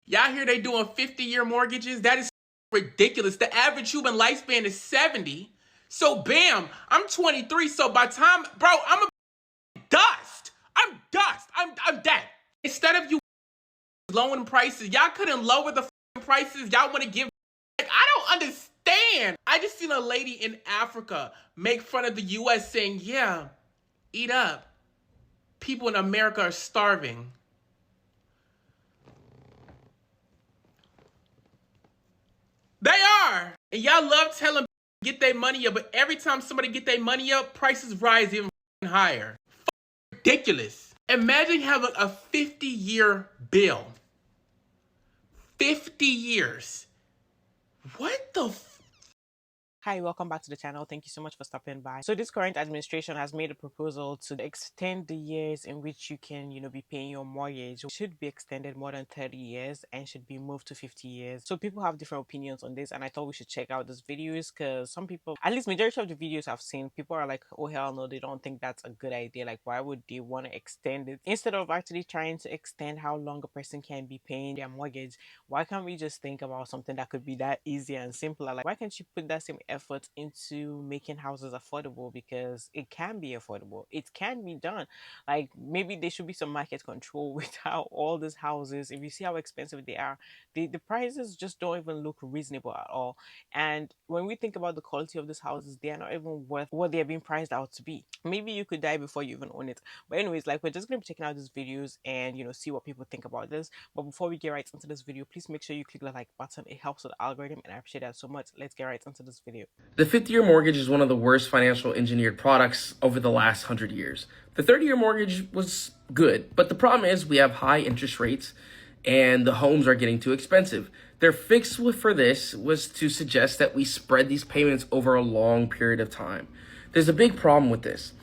Y'all hear they doing 50-year mortgages? That is ridiculous. The average human lifespan is 70. So bam, I'm 23. So by time, bro, I'm a dust. I'm dust. I'm dead. Instead of you lowering prices, y'all couldn't lower the prices. Y'all want to give. Like, I don't understand. I just seen a lady in Africa make fun of the U.S. saying, yeah, eat up. People in America are starving. They are. And y'all love telling get their money up, but every time somebody get their money up, prices rise even higher. Ridiculous. Imagine having a 50-year bill. 50 years. What the Hi, welcome back to the channel. Thank you so much for stopping by. So this current administration has made a proposal to extend the years in which you can, be paying your mortgage. It should be extended more than 30 years and should be moved to 50 years. So people have different opinions on this, and I thought we should check out these videos because some people, at least majority of the videos I've seen, people are like, oh hell no, they don't think that's a good idea. Like, why would they want to extend it? Instead of actually trying to extend how long a person can be paying their mortgage, why can't we just think about something that could be that easier and simpler? Like, why can't you put that same effort into making houses affordable? Because it can be affordable, it can be done. Like, maybe there should be some market control with how all these houses, if you see how expensive they are, the prices just don't even look reasonable at all. And when we think about the quality of these houses, they are not even worth what they're being priced out to be. Maybe you could die before you even own it. But anyways, like, we're just gonna be checking out these videos and see what people think about this. But before we get right into this video, please make sure you click the like button. It helps with the algorithm and I appreciate that so much. Let's get right into this video. The 50-year mortgage is one of the worst financial engineered products over the last 100 years. The 30-year mortgage was good, but the problem is we have high interest rates and the homes are getting too expensive. Their fix for this was to suggest that we spread these payments over a long period of time. There's a big problem with this.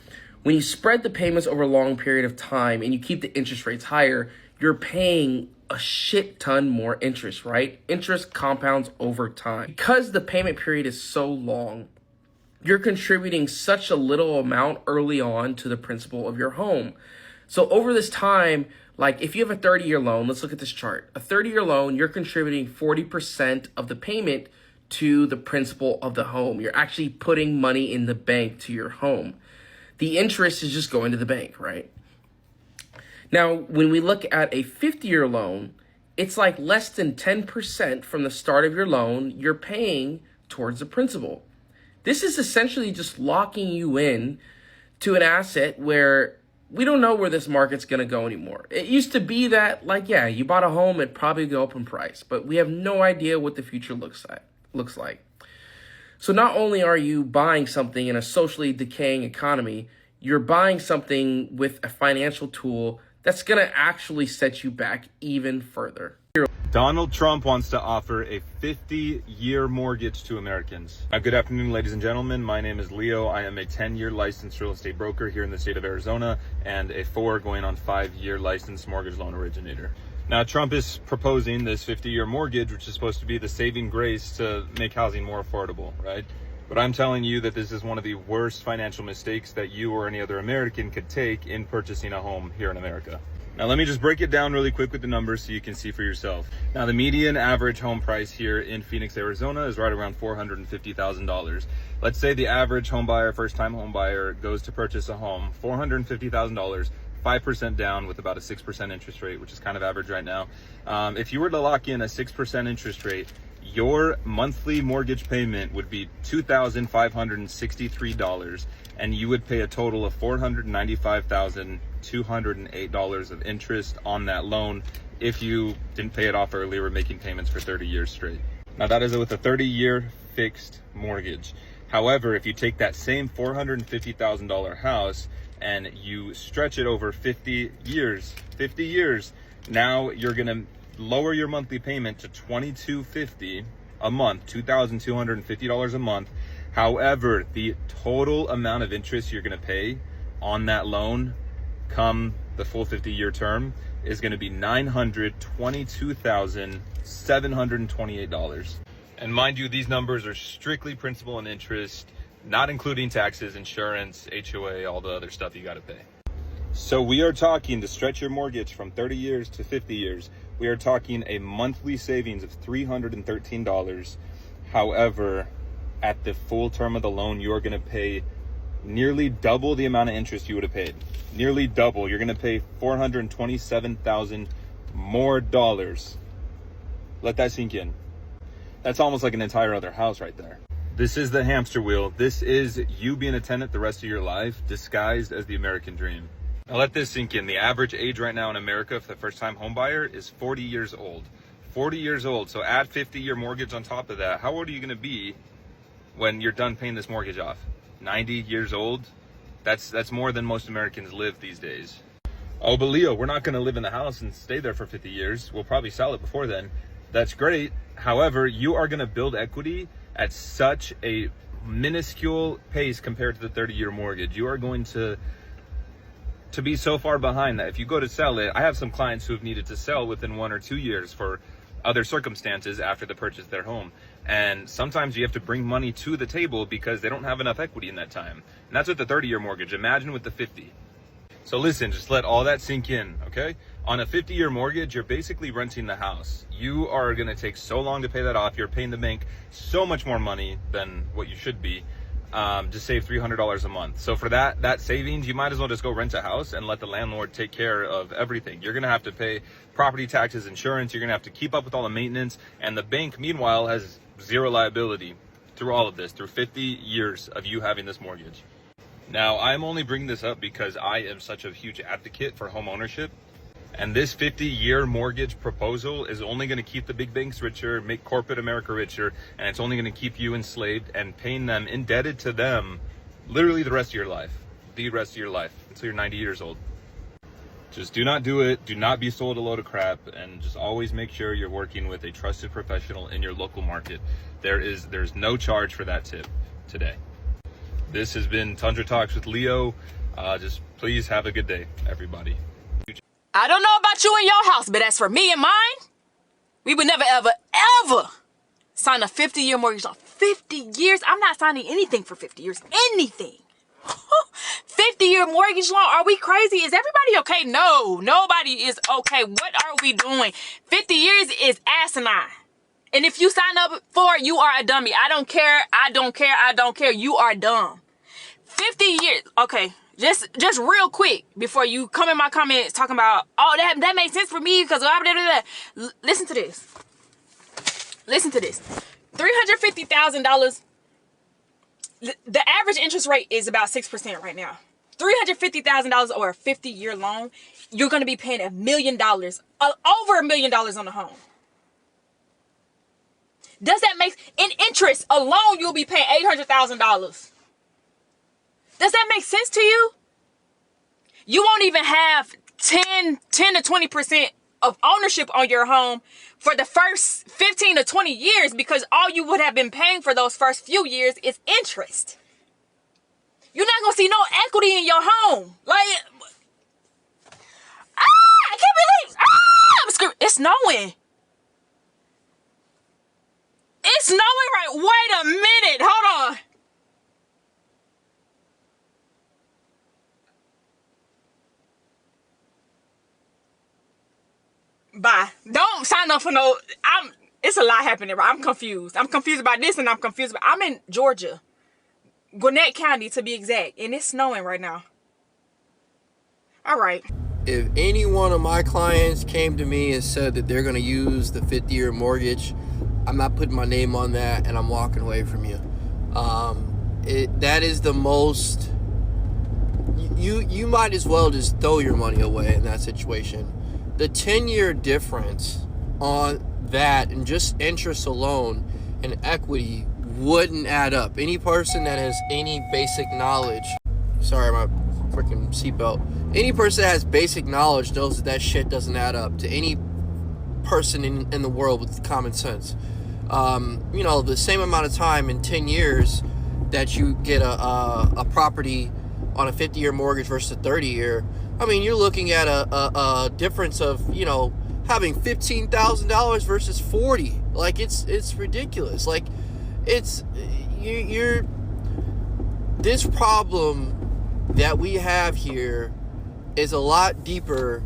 When you spread the payments over a long period of time and you keep the interest rates higher, you're paying a shit ton more interest, right? Interest compounds over time. Because the payment period is so long, you're contributing such a little amount early on to the principal of your home. So over this time, like if you have a 30-year loan, let's look at this chart. A 30-year loan, you're contributing 40% of the payment to the principal of the home. You're actually putting money in the bank to your home. The interest is just going to the bank, right? Now, when we look at a 50-year loan, it's like less than 10% from the start of your loan you're paying towards the principal. This is essentially just locking you in to an asset where we don't know where this market's going to go anymore. It used to be that, like, yeah, you bought a home, it'd probably go up in price, but we have no idea what the future looks like. So not only are you buying something in a socially decaying economy, you're buying something with a financial tool that's going to actually set you back even further. Donald Trump wants to offer a 50-year mortgage to Americans. Good afternoon, ladies and gentlemen. My name is Leo. I am a 10-year licensed real estate broker here in the state of Arizona and a 4 going on 5-year licensed mortgage loan originator. Now, Trump is proposing this 50-year mortgage, which is supposed to be the saving grace to make housing more affordable, right? But I'm telling you that this is one of the worst financial mistakes that you or any other American could take in purchasing a home here in America. Now, let me just break it down really quick with the numbers so you can see for yourself. Now, the median average home price here in Phoenix, Arizona is right around $450,000. Let's say the average home buyer, first-time home buyer, goes to purchase a home, $450,000, 5% down with about a 6% interest rate, which is kind of average right now. If you were to lock in a 6% interest rate, your monthly mortgage payment would be $2,563, and you would pay a total of $495,208 of interest on that loan if you didn't pay it off early or making payments for 30 years straight. Now, that is with a 30-year fixed mortgage. However, if you take that same $450,000 house and you stretch it over 50 years, now you're going to lower your monthly payment to $2,250 a month, $2,250 a month. However, the total amount of interest you're going to pay on that loan come the full 50-year term is going to be $922,728. And mind you, these numbers are strictly principal and interest, not including taxes, insurance, HOA, all the other stuff you got to pay. So we are talking to stretch your mortgage from 30 years to 50 years. We are talking a monthly savings of $313. However, at the full term of the loan, you are going to pay nearly double the amount of interest you would have paid. Nearly double. You're going to pay $427,000 more dollars. Let that sink in. That's almost like an entire other house right there. This is the hamster wheel. This is you being a tenant the rest of your life, disguised as the American dream. Now let this sink in. The average age right now in America for the first-time home buyer is 40 years old. 40 years old. So add 50-year mortgage on top of that. How old are you going to be when you're done paying this mortgage off? 90 years old? That's more than most Americans live these days. Oh, but Leo, we're not going to live in the house and stay there for 50 years. We'll probably sell it before then. That's great. However, you are going to build equity at such a minuscule pace compared to the 30-year mortgage. You are going to be so far behind that if you go to sell it, I have some clients who have needed to sell within 1 or 2 years for other circumstances after the purchase of their home. And sometimes you have to bring money to the table because they don't have enough equity in that time. And that's with the 30-year mortgage. Imagine with the 50. So listen, just let all that sink in, okay? On a 50-year mortgage, you're basically renting the house. You are going to take so long to pay that off. You're paying the bank so much more money than what you should be to save $300 a month. So for that savings, you might as well just go rent a house and let the landlord take care of everything. You're going to have to pay property taxes, insurance. You're going to have to keep up with all the maintenance. And the bank, meanwhile, has zero liability through all of this, through 50 years of you having this mortgage. Now, I'm only bringing this up because I am such a huge advocate for home ownership. And this 50-year mortgage proposal is only going to keep the big banks richer, make corporate America richer, and it's only going to keep you enslaved and paying them, indebted to them, literally the rest of your life. The rest of your life, until you're 90 years old. Just do not do it. Do not be sold a load of crap, and just always make sure you're working with a trusted professional in your local market. There's no charge for that tip today. This has been Tundra Talks with Leo. Just please have a good day, everybody. I don't know about you and your house, but as for me and mine, we would never, ever, ever sign a 50-year mortgage on 50 years. I'm not signing anything for 50 years. Anything. 50-year mortgage loan? Are we crazy? Is everybody okay? No, nobody is okay. What are we doing? 50 years is asinine. And if you sign up for it, you are a dummy. I don't care. I don't care. I don't care. You are dumb. 50 years. Okay. Just real quick before you come in my comments talking about, oh, that makes sense for me because blah, blah, blah, blah. Listen to this. Listen to this. $350,000. The average interest rate is about 6% right now. $350,000 or a 50-year loan, you're going to be paying $1 million, over $1 million on the home. Does that make, in interest alone, you'll be paying $800,000. Does that make sense to you? You won't even have 10 to 20% of ownership on your home for the first 15 to 20 years because all you would have been paying for those first few years is interest. You're not going to see no equity in your home. Like, I can't believe, I'm screaming. It's snowing. It's snowing right. Wait a minute. Hold on. Bye. Don't sign up for no. It's a lot happening. I'm confused. I'm confused about this and I'm confused about. I'm in Georgia, Gwinnett County to be exact, and it's snowing right now. All right. If any one of my clients came to me and said that they're going to use the 50-year mortgage, I'm not putting my name on that, and I'm walking away from you. That is the most. You might as well just throw your money away in that situation. The 10-year difference on that and just interest alone and equity wouldn't add up. Any person that has any basic knowledge, sorry, my freaking seatbelt. Any person that has basic knowledge knows that shit doesn't add up to any person in the world with common sense. The same amount of time in 10 years that you get a property on a 50-year mortgage versus a 30-year, I mean, you're looking at a difference of, having $15,000 versus 40. Like, it's ridiculous. Like, you're this problem that we have here is a lot deeper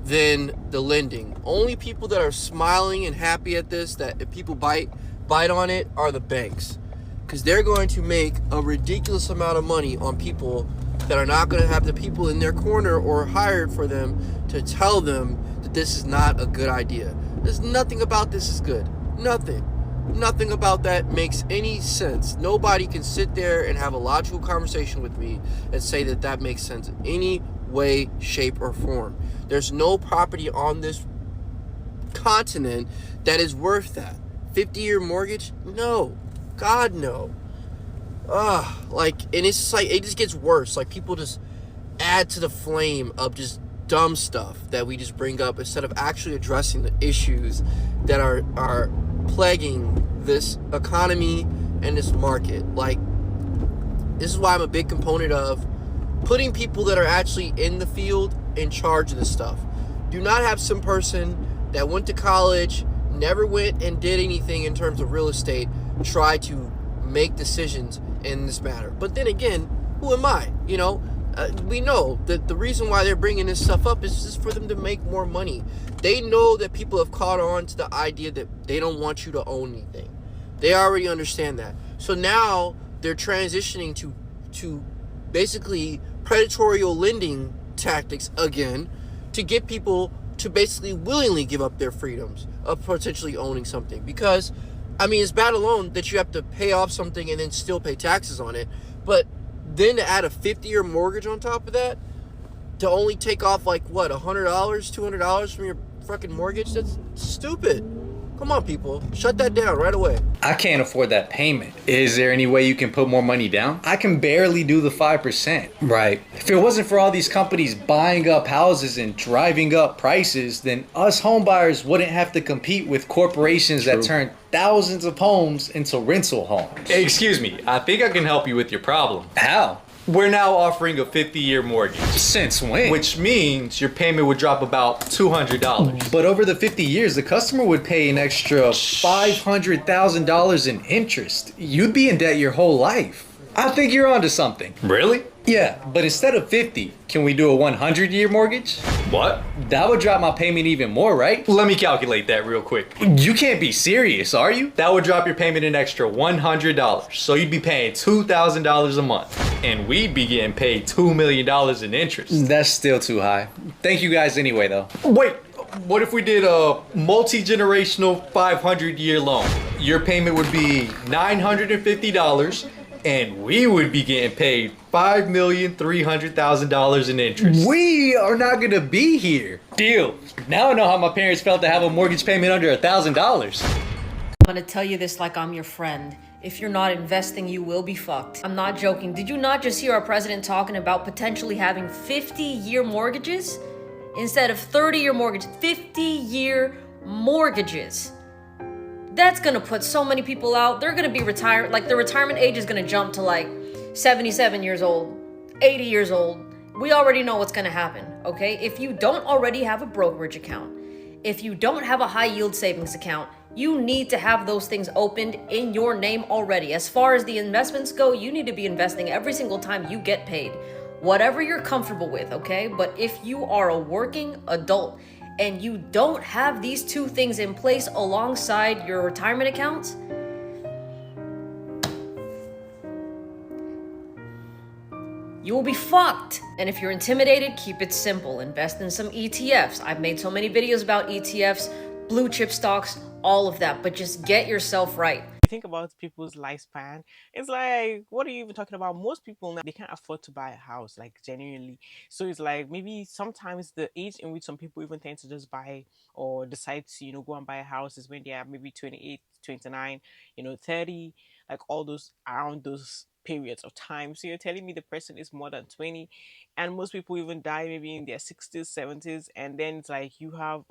than the lending. Only people that are smiling and happy at this, that if people bite on it, are the banks, because they're going to make a ridiculous amount of money on people that are not going to have the people in their corner or hired for them to tell them that this is not a good idea. There's nothing about this is good. Nothing about that makes any sense. Nobody can sit there and have a logical conversation with me and say that that makes sense in any way, shape, or form. There's no property on this continent that is worth that. 50-year mortgage? No. God, no. And it's just like, it just gets worse. Like, people just add to the flame of just dumb stuff that we just bring up instead of actually addressing the issues that are plaguing this economy and this market. Like, this is why I'm a big component of putting people that are actually in the field in charge of this stuff. Do not have some person that went to college, never went and did anything in terms of real estate, try to make decisions in this matter. But then again, who am I? We know that the reason why they're bringing this stuff up is just for them to make more money. They know that people have caught on to the idea that they don't want you to own anything. They already understand that. So now they're transitioning to basically predatory lending tactics again, to get people to basically willingly give up their freedoms of potentially owning something. Because, it's bad alone that you have to pay off something and then still pay taxes on it. But then to add a 50-year mortgage on top of that, to only take off $100, $200 from your fucking mortgage, that's stupid. Come on, people. Shut that down right away. I can't afford that payment. Is there any way you can put more money down? I can barely do the 5%. Right. If it wasn't for all these companies buying up houses and driving up prices, then us homebuyers wouldn't have to compete with corporations that turn thousands of homes into rental homes. Excuse me, I think I can help you with your problem. How? We're now offering a 50-year mortgage. Since when? Which means your payment would drop about $200. But over the 50 years, the customer would pay an extra $500,000 in interest. You'd be in debt your whole life. I think you're onto something. Really? Yeah, but instead of 50, can we do a 100-year mortgage? What? That would drop my payment even more, right? Let me calculate that real quick. You can't be serious, are you? That would drop your payment an extra $100. So you'd be paying $2,000 a month. And we'd be getting paid $2 million in interest. That's still too high. Thank you guys anyway, though. Wait, what if we did a multi-generational 500-year loan? Your payment would be $950. And we would be getting paid $5,300,000 in interest. We are not gonna be here. Deal. Now I know how my parents felt to have a mortgage payment under $1,000. I'm gonna tell you this like I'm your friend. If you're not investing, you will be fucked. I'm not joking. Did you not just hear our president talking about potentially having 50-year mortgages? Instead of 30-year mortgages, 50-year mortgages. That's gonna put so many people out. They're gonna be retired. The retirement age is gonna jump to 77 years old, 80 years old. We already know what's gonna happen, okay? If you don't already have a brokerage account, if you don't have a high yield savings account, you need to have those things opened in your name already. As far as the investments go, you need to be investing every single time you get paid. Whatever you're comfortable with, okay? But if you are a working adult and you don't have these two things in place alongside your retirement accounts, you will be fucked. And if you're intimidated, keep it simple. Invest in some ETFs. I've made so many videos about ETFs, blue chip stocks, all of that, but just get yourself right. Think about people's lifespan. It's like, what are you even talking about? Most people now, they can't afford to buy a house, genuinely. So it's like, maybe sometimes the age in which some people even tend to just buy or decide to go and buy a house is when they are maybe 28, 29, 30, all those, around those periods of time. So you're telling me the person is more than 20, and most people even die maybe in their 60s, 70s, and then it's like you have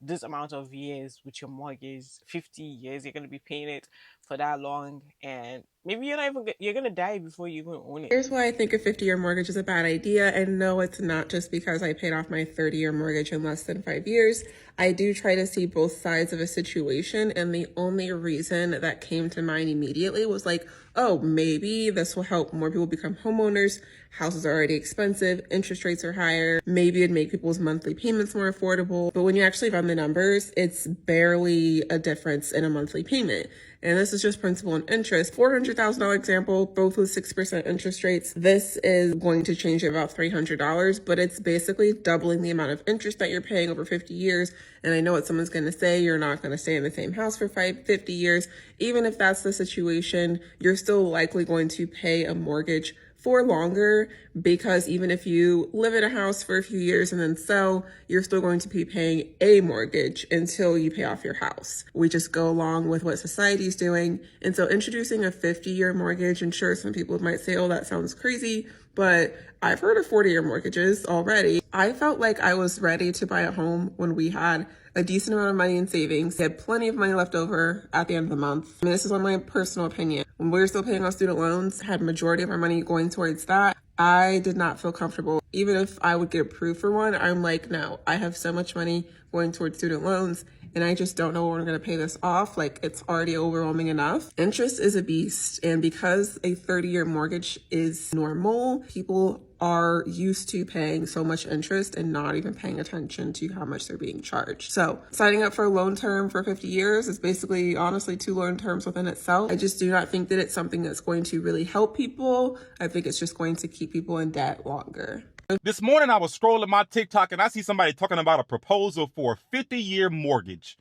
this amount of years with your mortgage, 50 years, you're going to be paying it for that long, and maybe you're going to die before you even own it. Here's why I think a 50-year mortgage is a bad idea. And no, it's not just because I paid off my 30-year mortgage in less than 5 years. I do try to see both sides of a situation. And the only reason that came to mind immediately was oh, maybe this will help more people become homeowners houses are already expensive, interest rates are higher. Maybe it'd make people's monthly payments more affordable. But when you actually run the numbers, it's barely a difference in a monthly payment. And this is just principal and interest. $400,000 example, both with 6% interest rates. This is going to change about $300, but it's basically doubling the amount of interest that you're paying over 50 years. And I know what someone's going to say, you're not going to stay in the same house for 50 years. Even if that's the situation, you're still likely going to pay a mortgage for longer, because even if you live in a house for a few years and then sell, you're still going to be paying a mortgage until you pay off your house. We just go along with what society's doing. And so introducing a 50-year mortgage, and sure, some people might say, oh, that sounds crazy, but I've heard of 40-year mortgages already. I felt like I was ready to buy a home when we had a decent amount of money in savings, had plenty of money left over at the end of the month. I mean, this is on my personal opinion. When we were still paying off student loans, had majority of our money going towards that, I did not feel comfortable. Even if I would get approved for one, I'm like, no, I have so much money going towards student loans, and I just don't know when I'm going to pay this off. Like, it's already overwhelming enough. Interest is a beast. And because a 30-year mortgage is normal, people are used to paying so much interest and not even paying attention to how much they're being charged. So signing up for a loan term for 50 years is basically, honestly, 2 loan terms within itself. I just do not think that it's something that's going to really help people. I think it's just going to keep people in debt longer. This morning I was scrolling my TikTok and I see somebody talking about a proposal for a 50-year mortgage.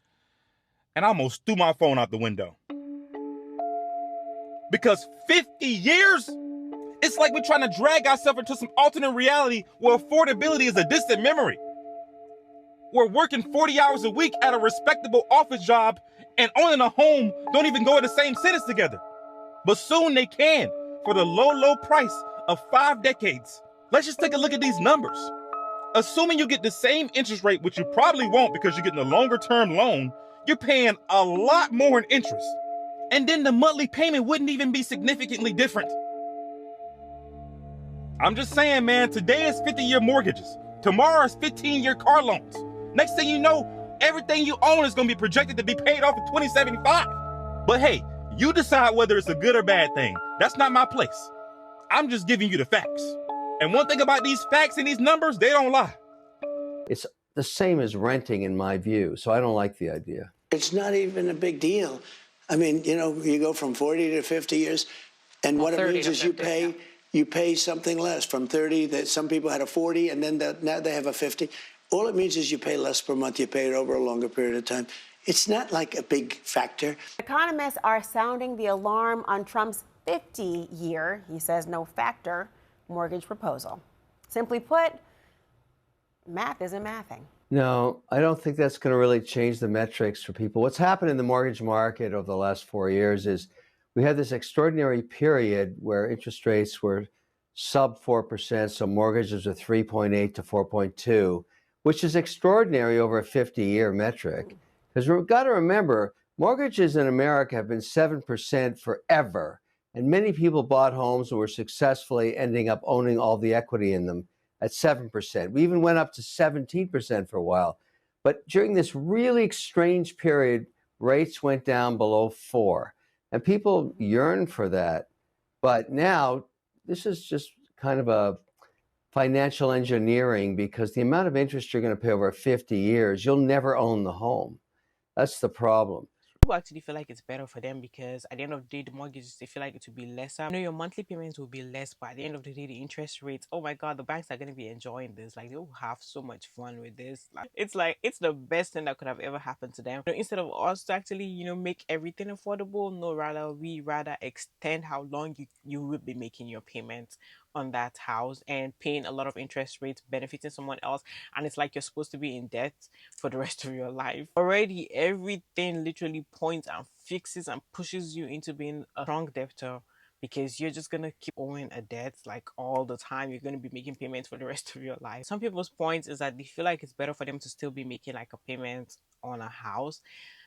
And I almost threw my phone out the window. Because 50 years? It's like we're trying to drag ourselves into some alternate reality where affordability is a distant memory. We're working 40 hours a week at a respectable office job and owning a home don't even go in the same sentence together. But soon they can for the low, low price of 5 decades. Let's just take a look at these numbers. Assuming you get the same interest rate, which you probably won't because you're getting a longer term loan, you're paying a lot more in interest. And then the monthly payment wouldn't even be significantly different. I'm just saying, man, today is 50-year mortgages. Tomorrow is 15-year car loans. Next thing you know, everything you own is going to be projected to be paid off in 2075. But hey, you decide whether it's a good or bad thing. That's not my place. I'm just giving you the facts. And one thing about these facts and these numbers, they don't lie. It's the same as renting in my view, so I don't like the idea. It's not even a big deal. I mean, you know, you go from 40 to 50 years, and what it means is you pay something less from 30, that some people had a 40, and then now they have a 50. All it means is you pay less per month. You pay it over a longer period of time. It's not like a big factor. Economists are sounding the alarm on Trump's 50-year, he says no factor, mortgage proposal. Simply put, math isn't mathing. No, I don't think that's going to really change the metrics for people. What's happened in the mortgage market over the last 4 years is we had this extraordinary period where interest rates were sub 4%, so mortgages are 3.8 to 4.2, which is extraordinary over a 50-year metric. Because we've got to remember, mortgages in America have been 7% forever. And many people bought homes and were successfully ending up owning all the equity in them at 7%. We even went up to 17% for a while. But during this really strange period, rates went down below 4. And people yearn for that. But now, this is just kind of a financial engineering, because the amount of interest you're going to pay over 50 years, you'll never own the home. That's the problem. People actually feel like it's better for them because at the end of the day, the mortgages, they feel like it will be lesser. You know, your monthly payments will be less, but at the end of the day, the interest rates, oh my God, the banks are going to be enjoying this. Like, they'll have so much fun with this. Like, it's the best thing that could have ever happened to them. You know, instead of us to actually, you know, make everything affordable, we rather extend how long you would be making your payments on that house and paying a lot of interest rates, benefiting someone else, and it's like you're supposed to be in debt for the rest of your life. Already, everything literally points and fixes and pushes you into being a strong debtor, because you're just gonna keep owing a debt like all the time. You're gonna be making payments for the rest of your life. Some people's points is that they feel like it's better for them to still be making like a payment on a house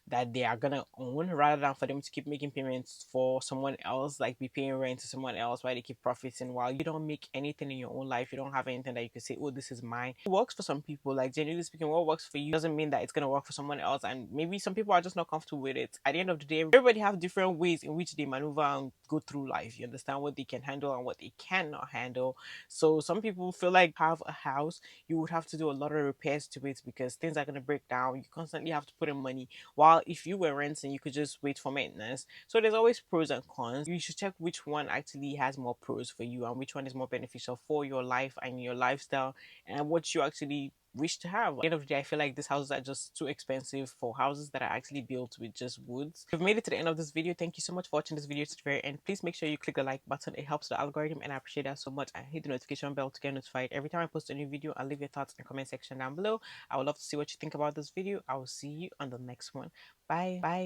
that they are gonna own, rather than for them to keep making payments for someone else, like be paying rent to someone else while they keep profiting, while you don't make anything in your own life. You don't have anything that you can say, oh, this is mine. It works for some people. Like, generally speaking, what works for you doesn't mean that it's gonna work for someone else, and maybe some people are just not comfortable with it. At the end of the day, everybody have different ways in which they maneuver and go through life. You understand what they can handle and what they cannot handle. So some people feel like have a house, you would have to do a lot of repairs to it because things are going to break down. You constantly have to put in money, while if you were renting, you could just wait for maintenance. So there's always pros and cons. You should check which one actually has more pros for you and which one is more beneficial for your life and your lifestyle and what you actually wish to have. At the end of the day, I feel like these houses are just too expensive for houses that are actually built with just woods. If you've made it to the end of this video, thank you so much for watching this video to the very end. Please make sure you click the like button. It helps the algorithm and I appreciate that so much. And hit the notification bell to get notified every time I post a new video. I'll leave your thoughts in the comment section down below. I would love to see what you think about this video. I will see you on the next one. Bye. Bye.